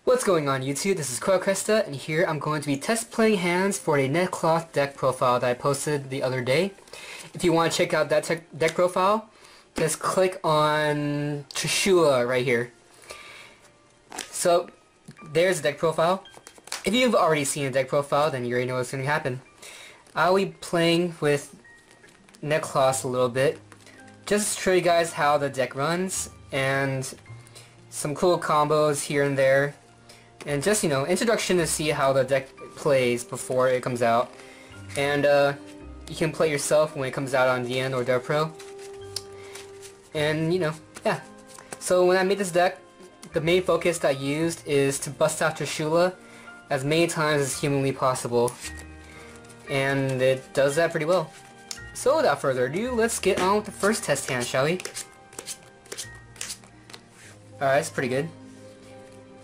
What's going on YouTube? This is Cresta, and here I'm going to be test playing hands for a Necloth deck profile that I posted the other day. If you want to check out that deck profile, just click on Trishula right here. So, there's the deck profile. If you've already seen a deck profile, then you already know what's going to happen. I'll be playing with Necloths a little bit, just to show you guys how the deck runs, and some cool combos here and there. And just, you know, introduction to see how the deck plays before it comes out. And you can play yourself when it comes out on DN or DevPro. And, you know, yeah. So when I made this deck, the main focus that I used is to bust out Trishula as many times as humanly possible. And it does that pretty well. So without further ado, let's get on with the first test hand, shall we? Alright, that's pretty good.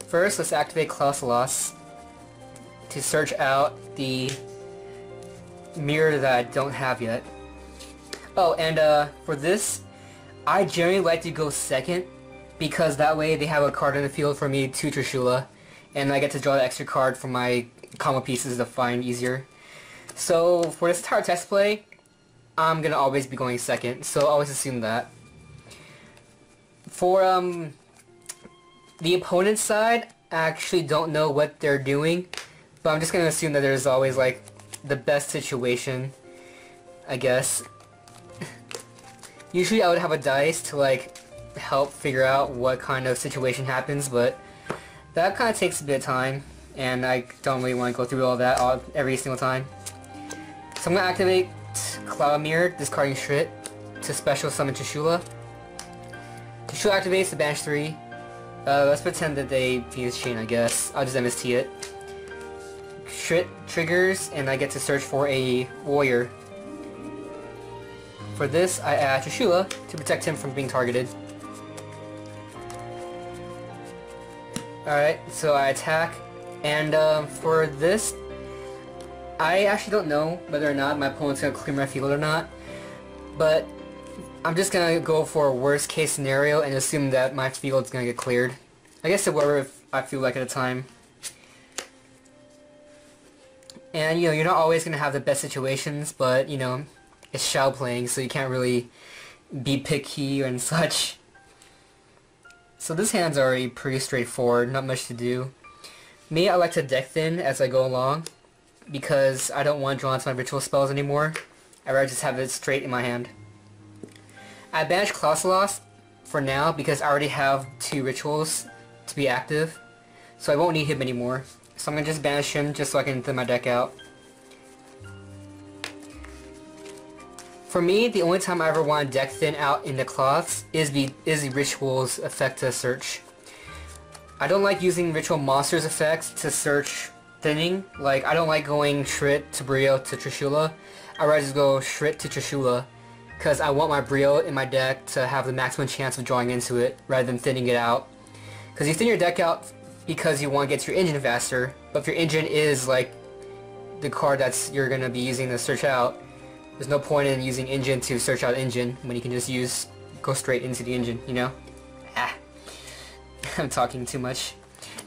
First, let's activate Necloths to search out the mirror that I don't have yet. Oh, and for this, I generally like to go second, because that way they have a card in the field for me to Trishula, and I get to draw the extra card for my combo pieces to find easier. So for this entire test play, I'm gonna always be going second, so always assume that. For the opponent's side, I actually don't know what they're doing, but I'm just gonna assume that there's always like the best situation, I guess. Usually I would have a dice to like help figure out what kind of situation happens, but that kind of takes a bit of time, and I don't really want to go through all that every single time. So I'm gonna activate Cloud Mirror, discarding Shrit to special summon Trishula. Trishula activates to banish 3. Let's pretend that they use chain, I guess. I'll just MST it. Shrit triggers, and I get to search for a warrior. For this, I add Trishula to protect him from being targeted. Alright, so I attack, and for this, I actually don't know whether or not my opponent's gonna clear my field or not, but I'm just gonna go for a worst case scenario and assume that my field's gonna get cleared. I guess whatever I feel like at a time. And you know, you're not always gonna have the best situations, but you know, it's Shao playing, so you can't really be picky and such. So this hand's already pretty straightforward, not much to do. Me, I like to deck thin as I go along, because I don't want to draw into my ritual spells anymore. I'd rather just have it straight in my hand. I banish Necloths for now because I already have 2 rituals to be active, so I won't need him anymore. So I'm going to just banish him just so I can thin my deck out. For me, the only time I ever want to deck thin out in Necloths is the rituals effect to search. I don't like using ritual monsters effects to search thinning. Like, I don't like going Shrit to Brio to Trishula. I'd rather just go Shrit to Trishula, because I want my Brio in my deck to have the maximum chance of drawing into it, rather than thinning it out. Because you thin your deck out because you want to get to your engine faster, but if your engine is like the card you're going to be using to search out, there's no point in using engine to search out engine when you can just go straight into the engine, you know? Ah. I'm talking too much.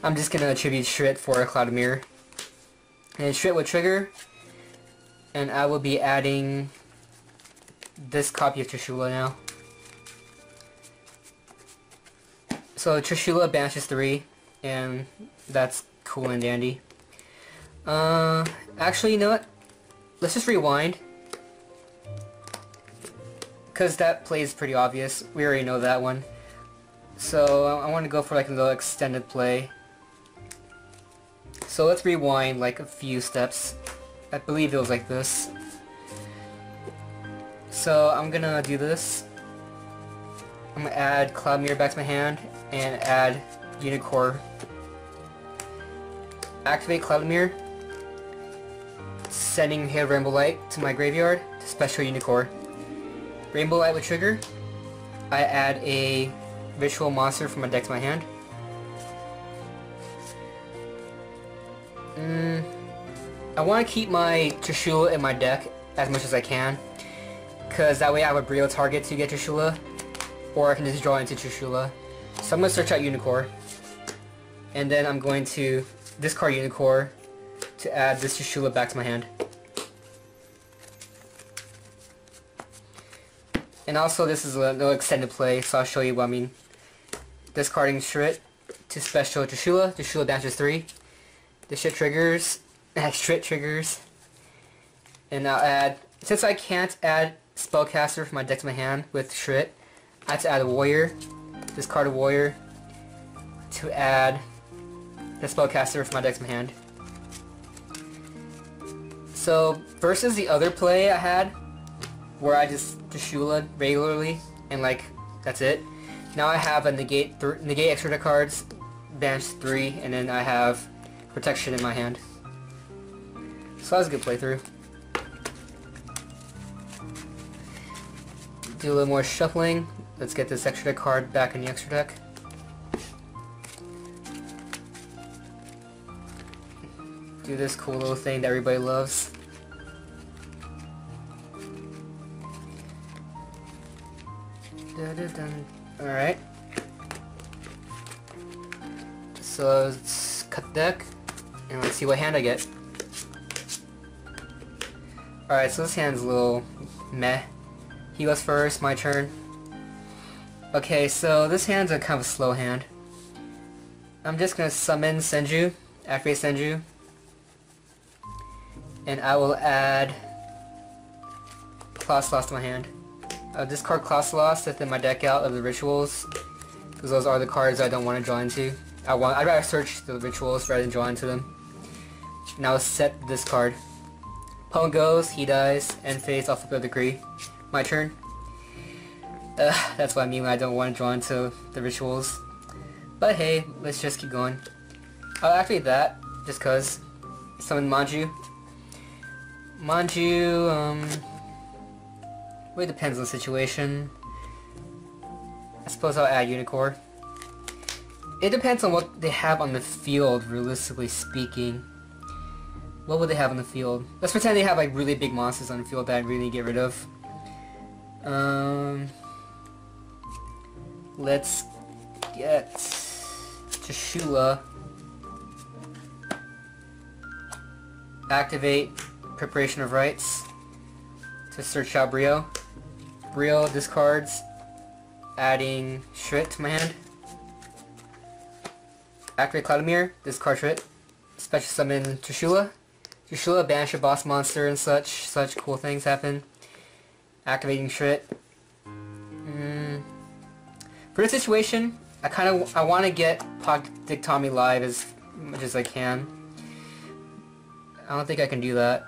I'm just going to attribute Shrit for a Cloud Mirror. And Shrit will trigger, and I will be adding this copy of Trishula now. So Trishula banishes 3, and that's cool and dandy. Actually, you know what? Let's just rewind, because that play is pretty obvious. We already know that one. So I want to go for like a little extended play. So let's rewind like a few steps. I believe it was like this. So I'm gonna do this. I'm gonna add Cloud Mirror back to my hand and add Unicorn. Activate Cloud Mirror, sending Hail Rainbow Light to my graveyard to special Unicorn. Rainbow Light will trigger. I add a ritual monster from my deck to my hand. I want to keep my Trishula in my deck as much as I can, because that way I have a Brio target to get Trishula, or I can just draw into Trishula. So I'm going to search out Unicorn. And then I'm going to discard Unicorn to add this Trishula back to my hand. And also this is a little extended play, so I'll show you what I mean. Discarding Shrit to special Trishula. Trishula banishes 3. The Shrit triggers. Shrit triggers. And I'll add, since I can't add Spellcaster from my deck to my hand with Shrit, I have to add a Warrior. Discard a Warrior to add the Spellcaster from my deck to my hand. So versus the other play I had, where I just Trishula regularly and like that's it. Now I have a negate extra deck cards, banish 3, and then I have protection in my hand. So that was a good playthrough. Do a little more shuffling. Let's get this extra deck card back in the extra deck. Do this cool little thing that everybody loves. Alright. So let's cut the deck and let's see what hand I get. Alright, so this hand's a little meh. He goes first, my turn. Okay, so this hand's a kind of a slow hand. I'm just gonna summon Senju, activate Senju. And I will add Necloths to my hand. I'll discard Necloths within my deck out of the rituals, because those are the cards I don't want to draw into. I'd rather search the rituals rather than draw into them. Now I'll set this card. Opponent goes, he dies, end phase, I'll flip a decree. My turn. That's what I mean when I don't want to draw into the rituals. But hey, let's just keep going. I'll activate that, just cause. Summon Manju. Manju, really depends on the situation. I suppose I'll add Unicorn. It depends on what they have on the field, realistically speaking. What would they have on the field? Let's pretend they have like really big monsters on the field that I really need to get rid of. Let's get Trishula. Activate Preparation of Rites to search out Brio. Brio discards, adding Shrit to my hand. Activate Cloudomir, discard Shrit. Special summon Trishula. Trishula, banish a boss monster and such cool things happen. Activating Shrit. For this situation, I want to get Dig Tommy live as much as I can. I don't think I can do that.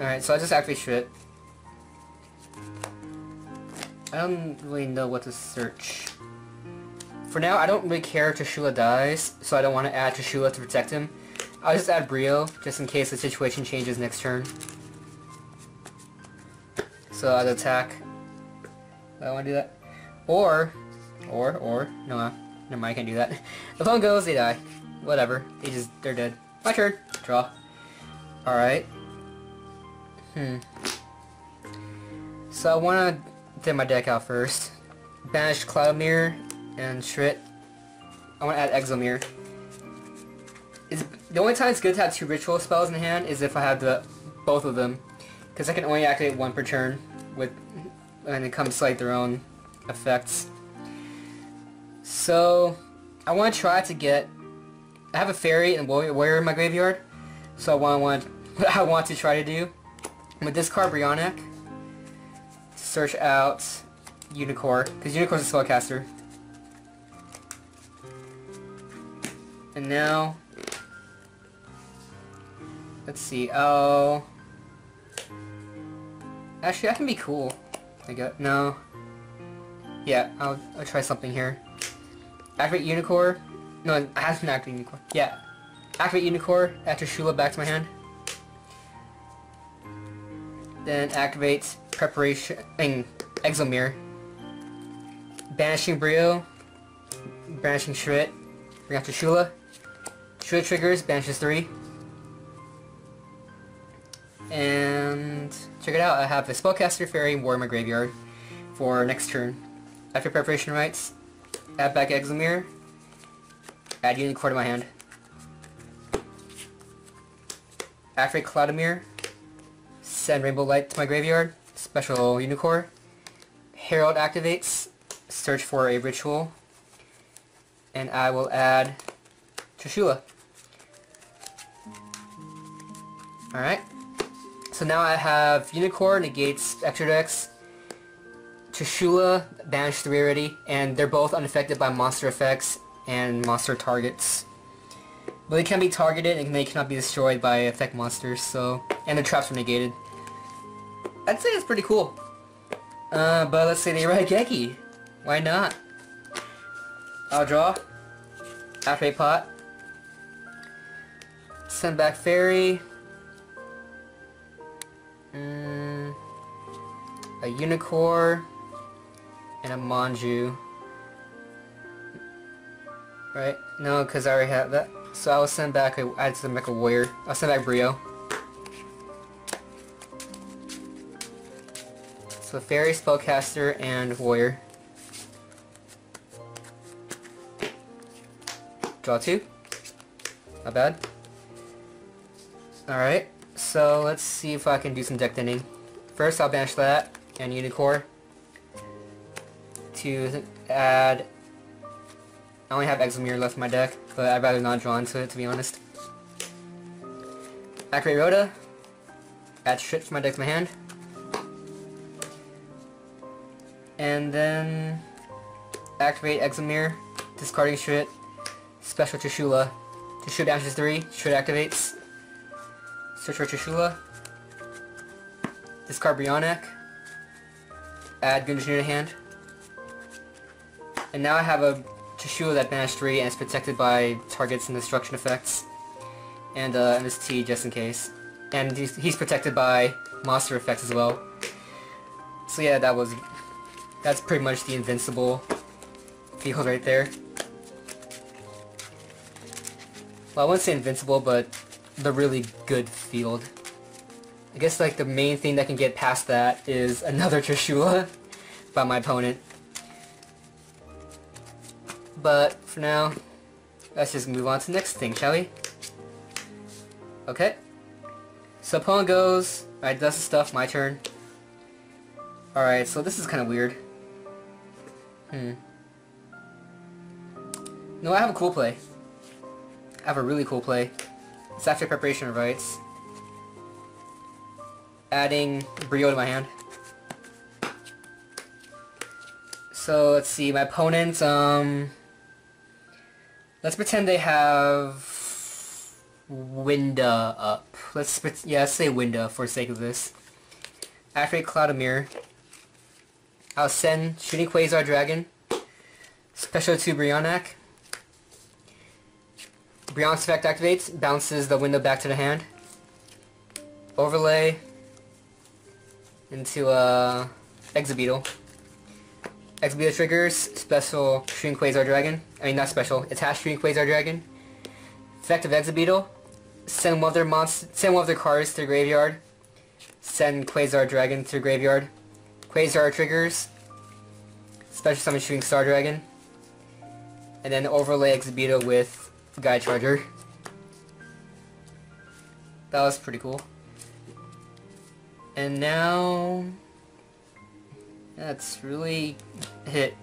Alright, so I just activate Shrit. I don't really know what to search. For now, I don't really care if Trishula dies, so I don't want to add Trishula to protect him. I'll just add Brio, just in case the situation changes next turn. So I'll attack. Do I want to do that? Or, no, never mind, I can't do that. The phone goes, they die. Whatever, they're dead. My turn. Draw. Alright. So I want to get my deck out first. Banish Cloudomir and Shrit. I want to add Exomir. The only time it's good to have 2 ritual spells in hand is if I have both of them, because I can only activate 1 per turn when it comes to like their own effects. So I want to try to get. I have a fairy and warrior in my graveyard, so what I want to try to do. I'm gonna discard Brionic, search out Unicorn, because Unicorn's a spellcaster. And now, let's see. Oh, actually, that can be cool. No. Yeah, I'll try something here. Activate Unicorn. No, I haven't activated Unicorn. Yeah. Activate Unicorn, add Trishula back to my hand. Then activate Preparation Exomir. Banishing Brio. Banishing Shrit. Bring out Trishula. Shrit triggers, banishes 3. And check it out, I have a Spellcaster Fairy and War in my graveyard for next turn. After Preparation Rites, add back Exomir. Add Unicorn to my hand. Activate Cloudomir. Send Rainbow Light to my graveyard. Special Unicorn. Herald activates. Search for a ritual. And I will add Trishula. Alright. So now I have Unicorn negates extra decks. Trishula banished 3 already, and they're both unaffected by monster effects and monster targets. But they can be targeted and they cannot be destroyed by effect monsters, so... And the traps are negated. I'd say it's pretty cool. But let's say they write Geki. Why not? I'll draw. Activate pot. Send back Fairy. A Unicorn. And a Manju. Right? No, because I already have that. So I will send back a... I had to send back a Warrior. I'll send back Brio. So Fairy, Spellcaster, and Warrior. Draw 2. Not bad. Alright, so let's see if I can do some deck thinning. First I'll banish that, and Unicorn. To add... I only have Exilmir left in my deck, but I'd rather not draw into it, to be honest. Activate Rhoda. Add Shrit to my deck to my hand. And then... Activate Exilmir. Discarding Shrit. Special Trishula. Trishula banishes 3. Shrit activates. Search for Trishula. Discard Brionac. Add Gundash to hand. And now I have a Trishula that banished 3 and is protected by targets and destruction effects. And MST just in case. And he's protected by monster effects as well. So yeah, that's pretty much the invincible field right there. Well, I wouldn't say invincible, but the really good field. I guess like the main thing that can get past that is another Trishula by my opponent. But for now, let's just move on to the next thing, shall we? Okay. So opponent goes, alright, does the stuff, my turn. Alright, so this is kind of weird. No, I have a cool play. I have a really cool play. It's after preparation of rites. Adding Brio to my hand. So let's see, my opponent, let's pretend they have Winda up. Let's say Winda for the sake of this. Activate Cloudomir. I'll send Shooting Quasar Dragon. Special to Brionac. Brionac's effect activates, bounces the window back to the hand. Overlay into Exobeetle. Exobeetle triggers special Shooting Quasar Dragon. I mean, not special. Attach Shooting Quasar Dragon. Effect of Exobeetle. Send one of their cards to the graveyard. Send Quasar Dragon to the graveyard. Quasar triggers. Special summon Shooting Star Dragon. And then overlay Exobeetle with Guide Charger. That was pretty cool. And now... that's really hit.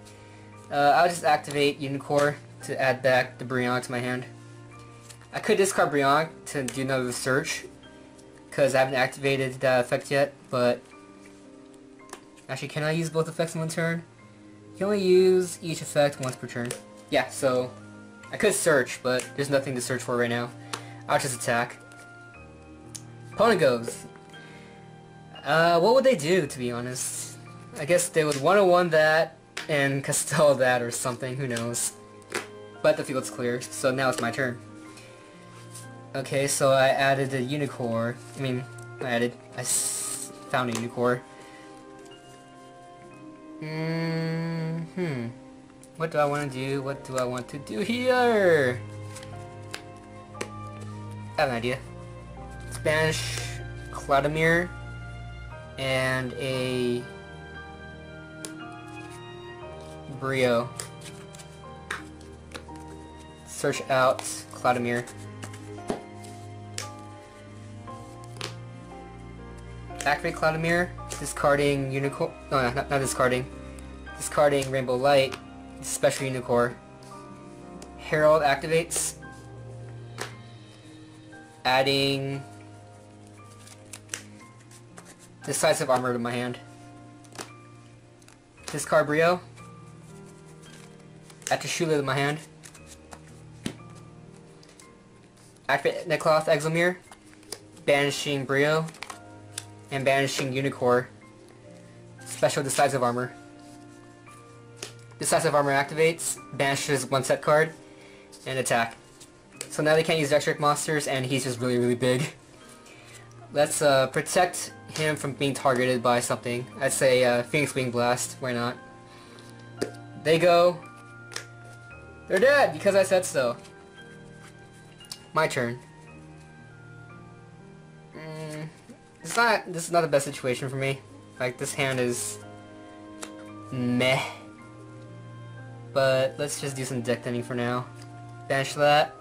I'll just activate Unicorn to add back the Brionac to my hand. I could discard Brionac to do another search, because I haven't activated that effect yet, but... Actually, can I use both effects in one turn? You can only use each effect once per turn. Yeah, so... I could search, but there's nothing to search for right now. I'll just attack. Opponent goes. What would they do, to be honest? I guess they would 101 that, and Castell that or something, who knows. But the field's clear, so now it's my turn. Okay, so I added a Unicorn. I found a Unicorn. What do I want to do? What do I want to do here? I have an idea. Spanish Cloudomir and a Brio. search out Cloudomere. Activate Cloudomere, discarding Unicorn. No, not discarding. Discarding Rainbow Light, special Unicorn. Herald activates, adding Decisive Armor to my hand. Discard Brio, add Trishula to my hand. Activate Necloth Exilmere, banishing Brio, and banishing Unicorn. Special Decisive Armor. Decisive Armor activates, banishes one set card, and attack. So now they can't use extra monsters, and he's just really big. Let's protect him from being targeted by something. I'd say Phoenix Wing Blast, why not? They go. They're dead, because I said so. My turn. This is not the best situation for me. Like, this hand is meh. But let's just do some deck thinning for now. Banish that,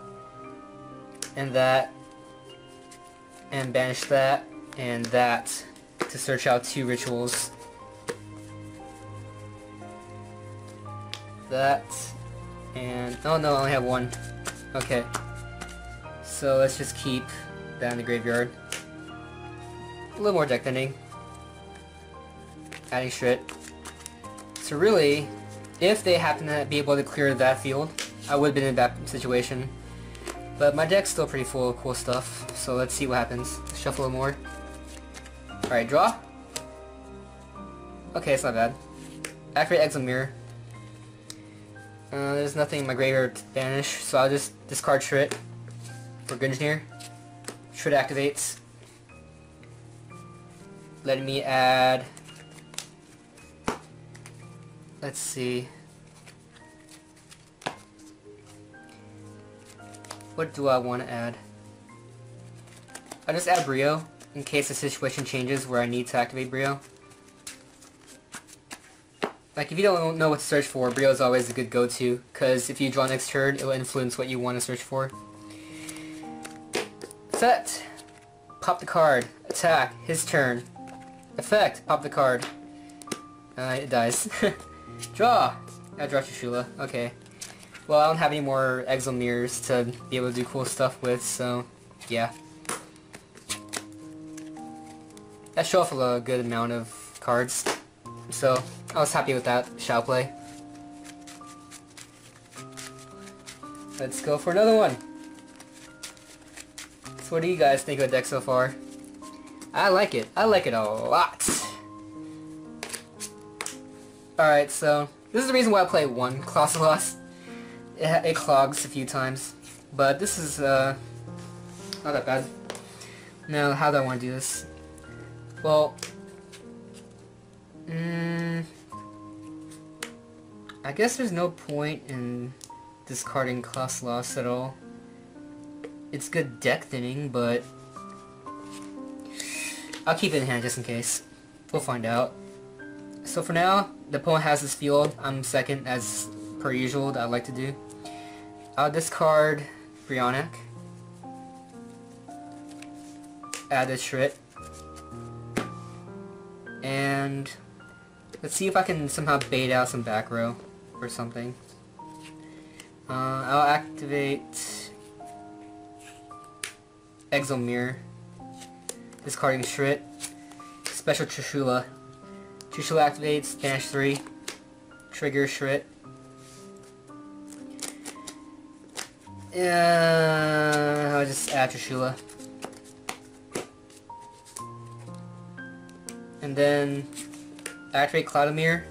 and banish that, and that, to search out 2 rituals. That, and, oh no, I only have 1. Okay. So let's just keep that in the graveyard. A little more deck thinning. Adding Shrit. So really, if they happen to be able to clear that field, I would have been in that situation. But my deck's still pretty full of cool stuff, so let's see what happens. Shuffle a more. Alright, draw. Okay, it's not bad. Activate Exilmere. There's nothing in my graveyard to banish, so I'll just discard Shrit for Gungnir. Shrit activates, letting me add, let's see, what do I want to add? I'll just add Brio in case the situation changes where I need to activate Brio. Like, if you don't know what to search for, Brio is always a good go-to, because if you draw next turn, it will influence what you want to search for. Set. Pop the card. Attack. His turn. Effect. Pop the card. It dies. Draw. I draw Trishula. Okay. Well, I don't have any more Exilmeres to be able to do cool stuff with, so yeah. That shuffled a good amount of cards, so I was happy with that shall play. Let's go for another one. So what do you guys think of the deck so far? I like it. I like it a lot. Alright, so this is the reason why I play one Colossus. It clogs a few times, but this is not that bad. Now, how do I want to do this? Well, I guess there's no point in discarding Colossus at all. It's good deck thinning, but I'll keep it in hand just in case. We'll find out. So for now, the opponent has this field. I'm second, as per usual, that I like to do. I'll discard Brionac. Add a Shrit. And let's see if I can somehow bait out some back row or something. I'll activate Exilmere, discarding Shrit. Special Trishula. Trishula activates, banish 3, trigger Shrit. I'll just add Trishula. And then activate Cloudomere,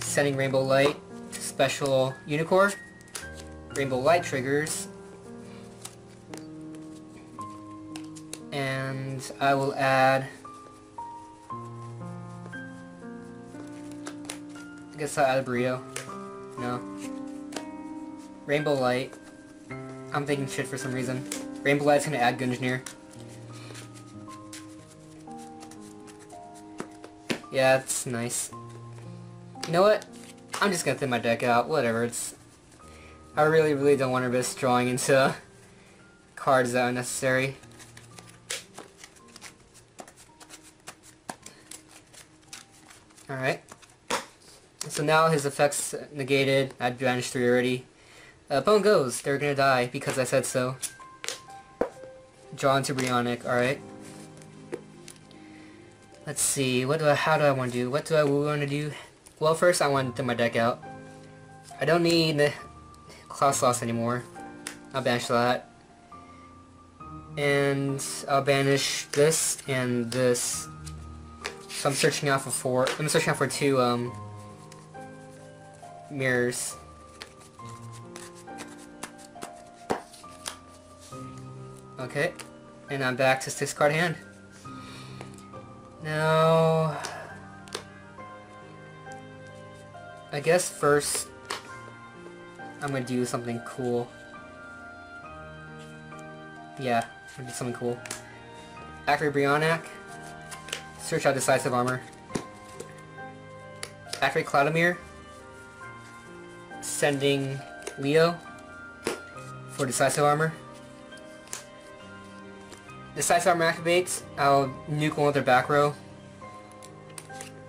sending Rainbow Light, special Unicorn. Rainbow Light triggers. And I will add, I guess I'll add a Brio. No. Rainbow Light. I'm thinking shit for some reason. Rainbow Light's gonna add Gungnir. Yeah, it's nice. You know what? I'm just gonna thin my deck out. Whatever, it's... I really don't want to risk drawing into cards that are unnecessary. Alright. So now his effects negated. I banished 3 already. Bone goes. They're gonna die because I said so. Draw into Brionic. Alright. Let's see. How do I want to do? What do I want to do? Well, first I want to throw my deck out. I don't need Necloths anymore. I'll banish that. And I'll banish this and this. So I'm searching out for 4. I'm searching out for 2 mirrors. Okay. And I'm back to 6 card hand. Now I guess first I'm gonna do something cool. Yeah, I'm gonna do something cool. Activate Brionic. Search out Decisive Armor. Activate Cloudomir. Sending Leo for Decisive Armor. Decisive Armor activates. I'll nuke one with their back row.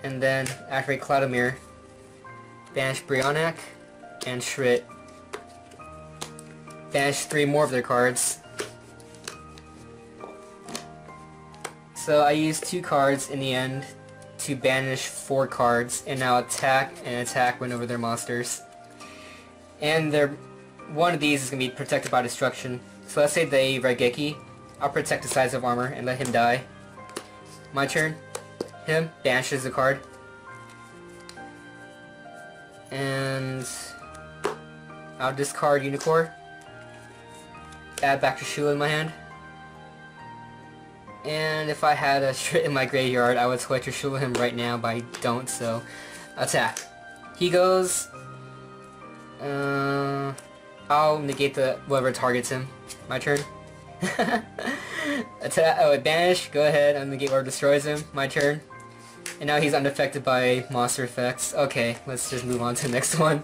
And then activate Cloudomir. Banish Brionic and Shrit. Banish 3 more of their cards. So I used 2 cards in the end to banish 4 cards, and now attack win over their monsters. And one of these is going to be protected by destruction. So let's say they Raigeki. I'll protect Decisive Armor and let him die. My turn. Him banishes the card. And I'll discard Unicorn. Add back Trishula in my hand. And if I had a Shrit in my graveyard, I would switch Trishula him right now, but I don't, so attack. He goes. I'll negate whoever targets him. My turn. Attack. Oh, banish. Go ahead. I'll negate whoever destroys him. My turn. And now he's unaffected by monster effects. Okay, let's just move on to the next one.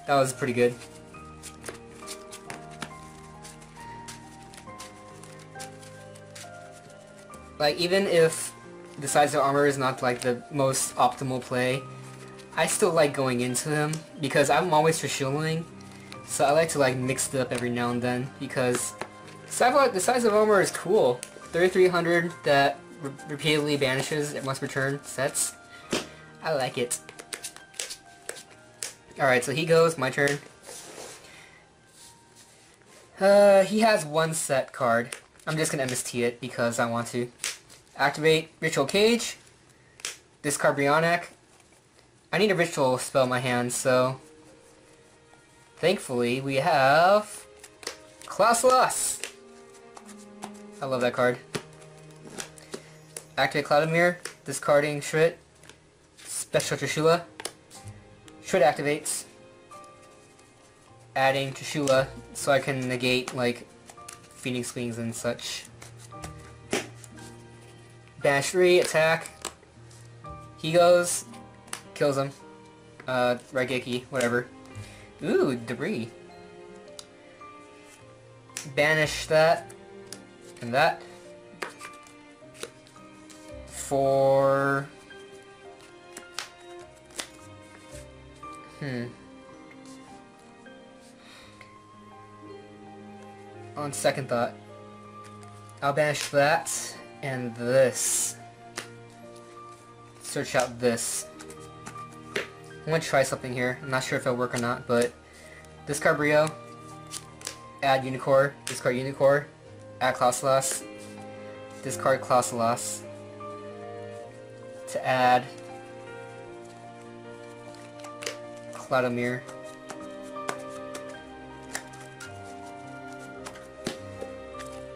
That was pretty good. Like, even if Decisive Armor is not like the most optimal play, I still like going into them because I'm always Trishulaing. So I like to like mix it up every now and then because Decisive Armor is cool. 3300 that repeatedly banishes at once per turn sets. I like it. Alright, so he goes, my turn. He has 1 set card. I'm just gonna MST it because I want to. Activate Ritual Cage. Discard Brionic. I need a ritual spell in my hand, so thankfully we have Necloths. I love that card. Activate Cloudomir, discarding Shrit. Special Trishula. Shrit activates. Adding Trishula so I can negate like Phoenix Wings and such. Banish 3, attack. He goes, kills him. Raigeki, whatever. Ooh, debris. Banish that and that for on second thought, I'll banish that and this. Search out this. I'm gonna try something here. I'm not sure if it'll work or not, but discard Brio, add Unicorn, discard Unicorn, add Necloths, discard Necloths to add Cloudomir.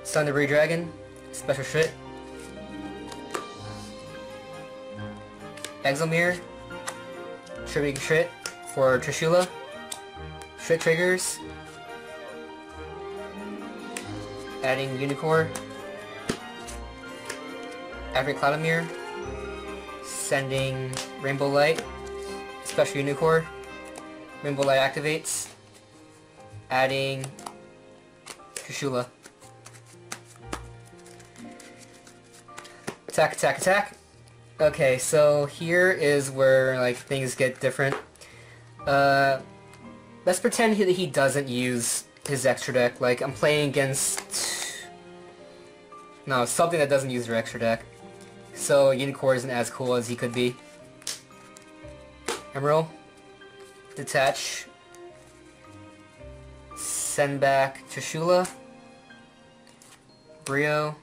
Thunderbreed Dragon, Special Shrit. Exilmir, triggering Shrit for Trishula. Shrit triggers. Adding Unicorn. Activate Cloudomir. Sending Rainbow Light. Special Unicorn. Rainbow Light activates. adding Trishula. Attack, attack, attack. Okay, so here is where like things get different. Let's pretend that he doesn't use his extra deck. Like I'm playing against something that doesn't use their extra deck. So Unicorn isn't as cool as he could be. Emerald. Detach. Send back Trishula. Brio.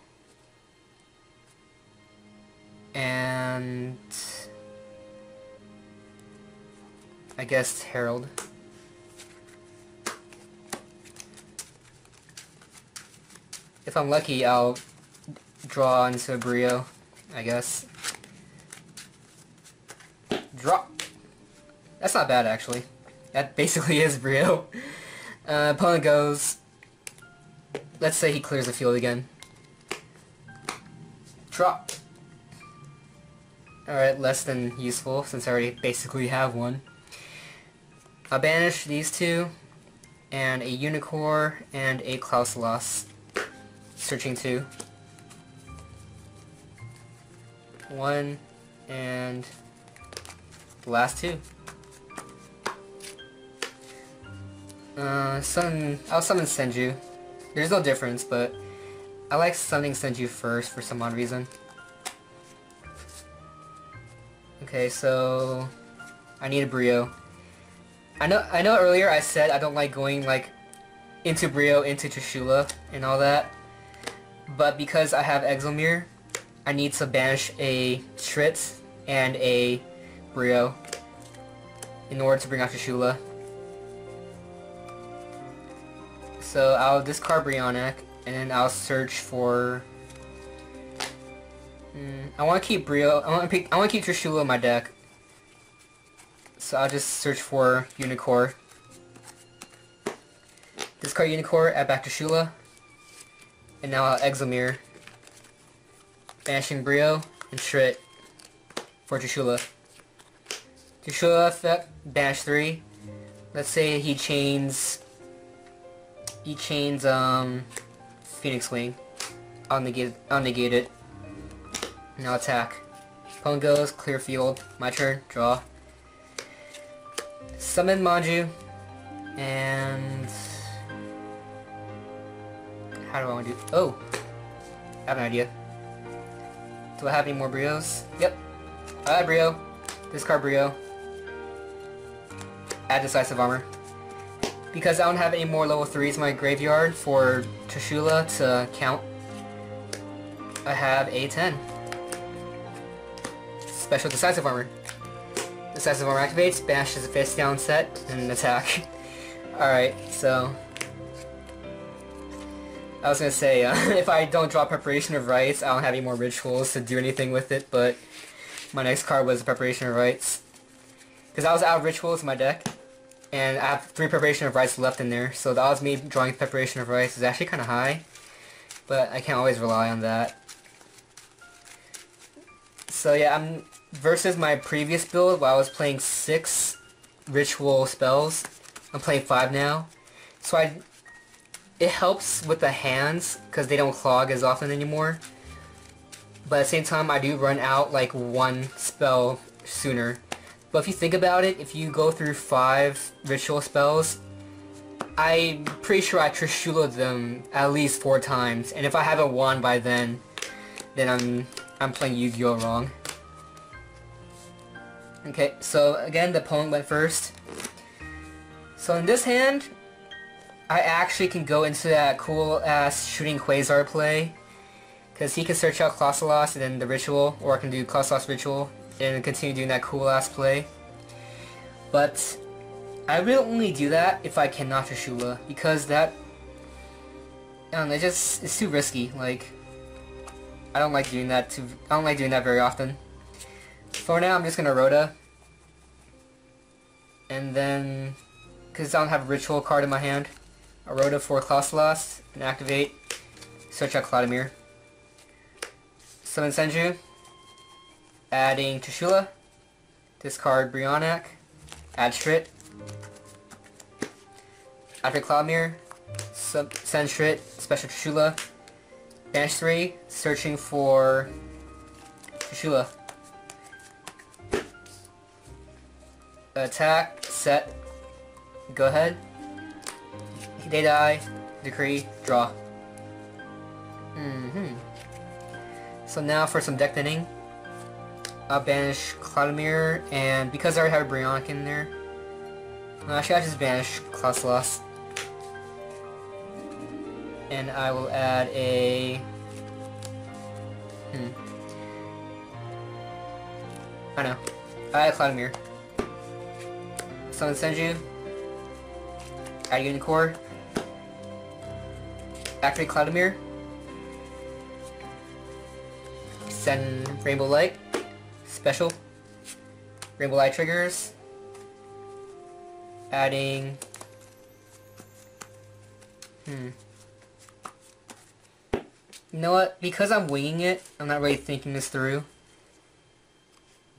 And I guess Herald. If I'm lucky, I'll draw into a Brio, I guess. Drop. That's not bad, actually. That basically is Brio. Opponent goes. Let's say he clears the field again. Drop. Alright, less than useful, since I already basically have one. I'll banish these two, and a Unicorn, and a Klausalos. Searching 2. 1, and the last 2. I'll summon Senju. There's no difference, but I like summoning Senju first for some odd reason. Okay, so I need a Brio. I know earlier I said I don't like going like into Brio, into Trishula, and all that. But because I have Exilmir, I need to banish a Shrit and a Brio in order to bring out Trishula. So I'll discard Brionac, and then I'll search for... I want to keep Brio. I want to keep Trishula in my deck. So I'll just search for Unicorn. Discard Unicorn, add back Trishula. And now I'll Exilmir. Banishing Brio and Shrit for Trishula. Trishula effect, banish 3. Let's say he chains Phoenix Wing. I'll negate it. Now attack. Opponent goes, clear field. My turn, draw. Summon Manju. And... how do I want to do... oh! I have an idea. Do I have any more Brios? Yep. I have Brio. Discard Brio. Add Decisive Armor. Because I don't have any more level 3s in my graveyard for Trishula to count, I have a 10. Special Decisive Armor. Decisive Armor activates, bashes a face down set, and attack. Alright, so... I was gonna say, if I don't draw Preparation of Rites, I don't have any more rituals to do anything with it, but my next card was Preparation of Rites. Because I was out of rituals in my deck, and I have 3 Preparation of Rites left in there, so the odds of me drawing Preparation of Rites is actually kind of high, but I can't always rely on that. So yeah, versus my previous build, while I was playing 6 ritual spells, I'm playing 5 now. So it helps with the hands, because they don't clog as often anymore. But at the same time, I do run out like 1 spell sooner. But if you think about it, if you go through 5 ritual spells, I'm pretty sure I Trishula them at least 4 times. And if I haven't won by then I'm playing Yu-Gi-Oh! Wrong. Okay, so again, the opponent went first. So in this hand, I actually can go into that cool-ass Shooting Quasar play. Because he can search out Klausalos and then the ritual, or I can do Klausalos ritual and continue doing that cool-ass play. But I will only do that if I cannot Trishula, because that... I don't know, it's too risky. Like, I don't like doing that very often. For now, I'm just gonna Rhoda. And then, because I don't have a ritual card in my hand, I'll Rhoda for Klausalos and activate. Search out Clodomir. Summon Senju. Adding Trishula. Discard Brionac. Add Shrit. After Cloudmere, send Shrit, special Trishula. Banish 3, searching for Trishula. Attack, set, go ahead. They die, decree, draw. So now for some deck thinning. I'll banish Cloudmere, and because I already have a Brionic in there, actually I'll just banish Necloths. And I will add a... I know. I add Cloudmere. Summon Senju. Add Unicorn. Activate Cloudmere. Send Rainbow Light. Special. Rainbow Light triggers. Adding... You know what? Because I'm winging it, I'm not really thinking this through.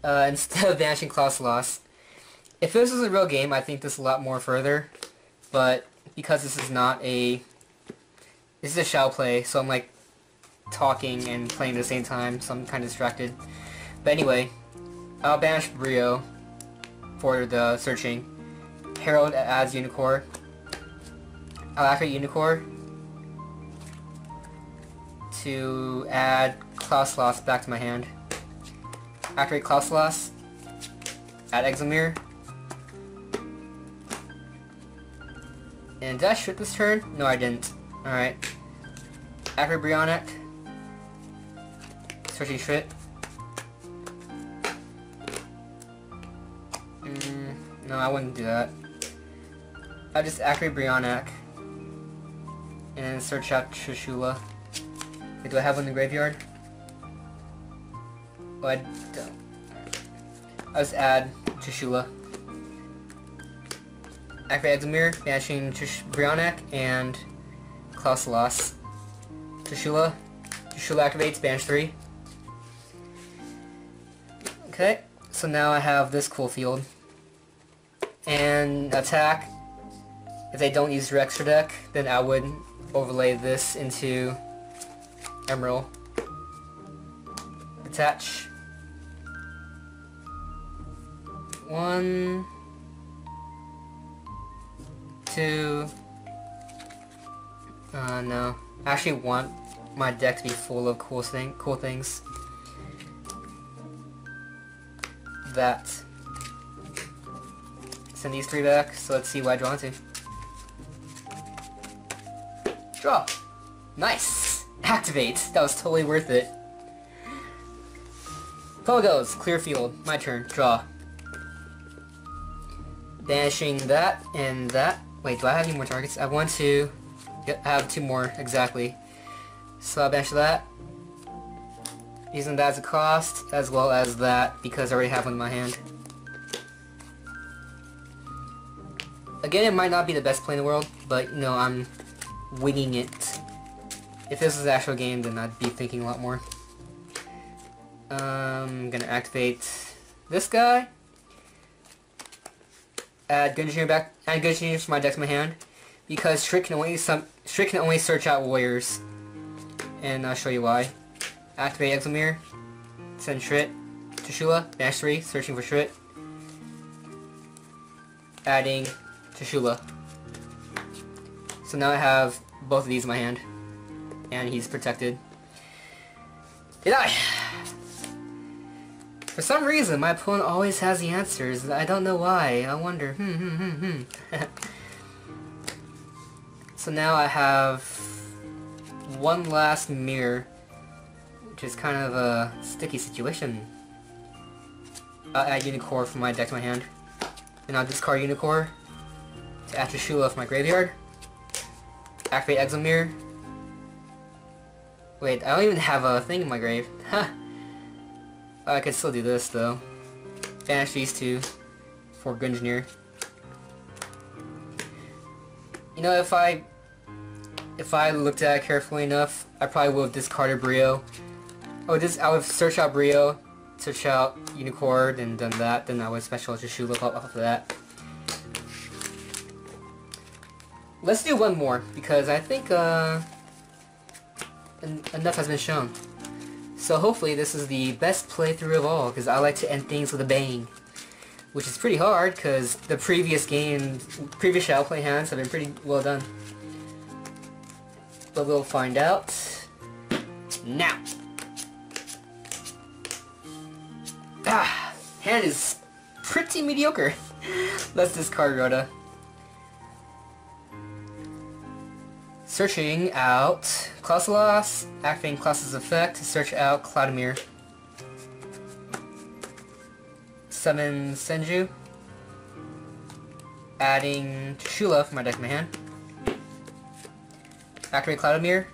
Instead of banishing Necloths, if this was a real game, I think this a lot more further. But because this is not a... This is a shall play, so I'm like talking and playing at the same time, so I'm kind of distracted. But anyway, I'll banish Brio for the searching. Herald adds Unicorn. I'll activate Unicorn to add Necloths back to my hand. Activate Necloths. Add Exilmere. And did I Shrit this turn? No, I didn't. Alright. Activate Brionic. Searching Shrit. No, I wouldn't do that. I'll just activate Brionic and search out Trishula. Okay, do I have one in the graveyard? Oh, I don't. I'll just add Trishula. Activate Exilmere, banishing Brionic and Necloths. Trishula. Trishula activates, banish 3. Okay, so now I have this cool field. And attack. If they don't use your extra deck, then I would overlay this into Emerald. Attach. 1, 2. No. I actually want my deck to be full of cool things. That. Send these 3 back, so let's see what I draw into. Draw! Nice! Activate! That was totally worth it. Polo goes, clear field. My turn. Draw. Banishing that and that. Wait, do I have any more targets? I want to have 2 more, exactly. So I'll banish that. Using that as a cost, as well as that, because I already have one in my hand. Again, it might not be the best play in the world, but, you know, I'm winging it. If this was an actual game, then I'd be thinking a lot more. I'm gonna activate this guy. Add Good Engineer back. Add Good Engineer to my deck to my hand, because Shrit can only search out warriors, and I'll show you why. Activate Exilmere. Send Shrit. Trishula. Banish 3. Searching for Shrit. Adding Trishula. So now I have both of these in my hand, and he's protected. He died! For some reason, my opponent always has the answers. I don't know why. I wonder. So now I have one last mirror, which is kind of a sticky situation. I'll add Unicorn from my deck to my hand, and I'll discard Unicorn to add Trishula from my graveyard. Activate Exilmere. Wait, I don't even have a thing in my grave. Huh. I could still do this though. Banish these 2 for Good Engineer. You know, if I looked at it carefully enough, I probably would have discarded Brio. I would have searched out Brio, search out Unicorn, and done that. Then I would special Trishula off of that. let's do one more, because I think enough has been shown. So hopefully this is the best playthrough of all, because I like to end things with a bang. Which is pretty hard, because the previous Shadowplaying Hands have been pretty well done. But we'll find out now. Hand is pretty mediocre. Let's discard Rhoda. Searching out Closelos, activating Class's effect to search out Cloudomir. Summon Senju. Adding Shula for my deck in my hand. Activate Cloudomir.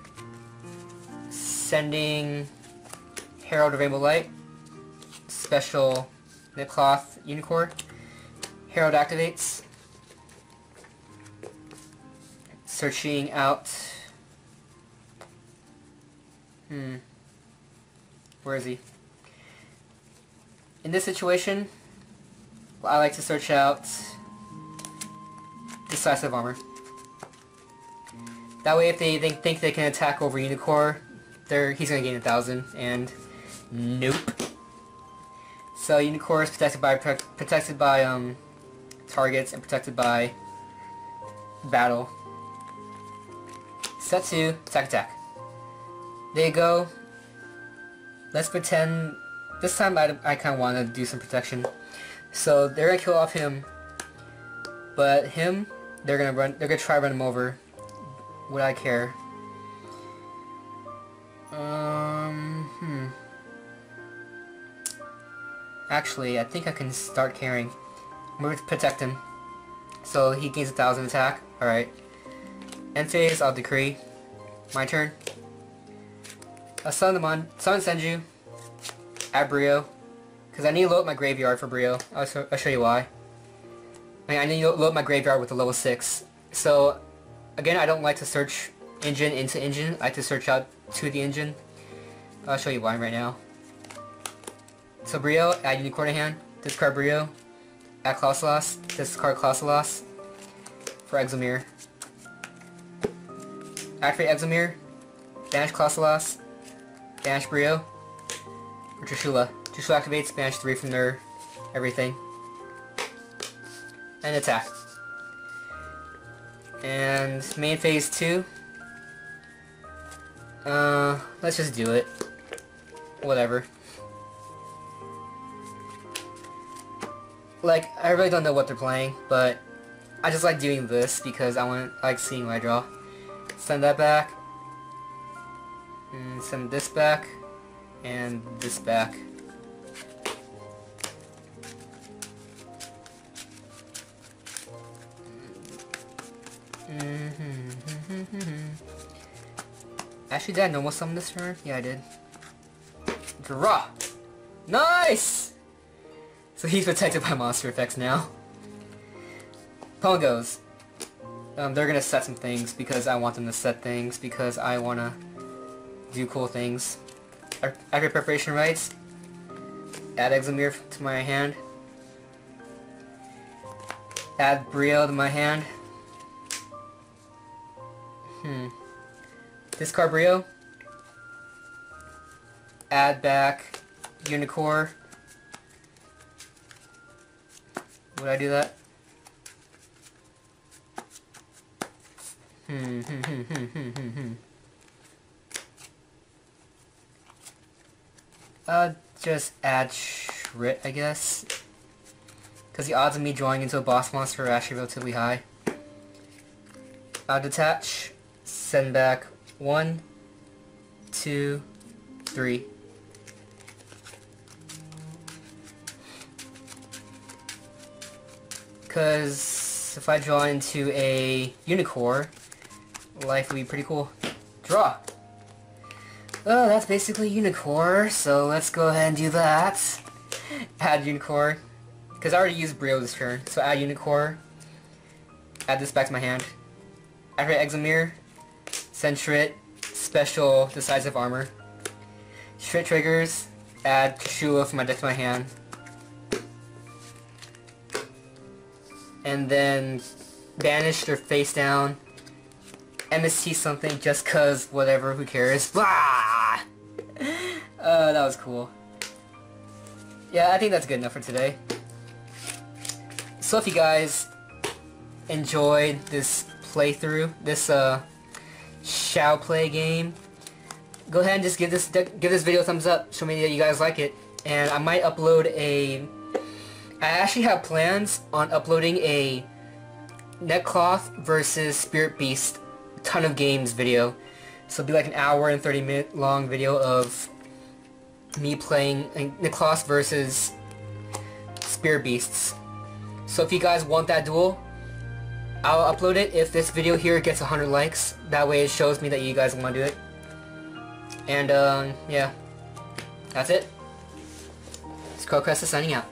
Sending Herald of Rainbow Light. Special Necloth Unicorn. Herald activates. Searching out... Where is he? In this situation, I like to search out Decisive Armor. That way if they think they can attack over Unicorn, he's gonna gain 1,000, and nope. So Unicorn is protected by targets and protected by battle. Set 2, attack. There you go. Let's pretend this time I kind of want to do some protection. So they're gonna kill off him, but him they're gonna try to run him over. Would I care? Actually, I think I can start caring. I'm going to protect him. So he gains 1,000 attack. Alright. End phase, I'll decree. My turn. I'll summon Senju. Add Brio. Because I need to load my graveyard for Brio. I'll show you why. I need to load my graveyard with a level 6. So, again, I don't like to search engine into engine. I like to search out to the engine. I'll show you why right now. So Brio, add Unicorn to hand. Discard Brio. Add Closelos. Discard Closelos. For Exilmir. Activate Exilmir. Banish Closelos. Banish Brio. For Trishula. Trishula activates, banish 3 from their everything. And attack. And main phase 2. Let's just do it. Whatever. Like, I really don't know what they're playing, but I just like doing this because I like seeing what I draw. Send that back. And send this back. And this back. Actually, did I normal summon this turn? Yeah, I did. Draw! Nice! So he's protected by monster effects now. Opponent goes. They're gonna set some things because I want them to set things because I wanna do cool things. After preparation rites, add Exilmir to my hand. Add Brio to my hand. Discard Brio. Add back Unicorn. Would I do that? Just add Shrit, I guess. Because the odds of me drawing into a boss monster are actually relatively high. I'll detach. Send back 1, 2, 3. Because if I draw into a Unicorn, life would be pretty cool. Draw! Oh, that's basically Unicorn, so let's go ahead and do that. Add Unicorn. Because I already used Brio this turn, so add Unicorn. Add this back to my hand. Activate Exilmir. Send Shrit. Special Decisive Armor. Shrit triggers. Add Trishula from my deck to my hand. And then banish their face down MST something just cause whatever, who cares. Blah! That was cool. Yeah, I think that's good enough for today. So if you guys enjoyed this playthrough, this Shao Play game, go ahead and just give this video a thumbs up. Show me that you guys like it. And I might upload I actually have plans on uploading a Necloth versus Spirit Beast ton of games video. So it'll be like an hour and 30-minute long video of me playing Necloth versus Spirit Beasts. So if you guys want that duel, I'll upload it if this video here gets 100 likes. That way it shows me that you guys want to do it. And yeah, that's it. It's Necloth signing out.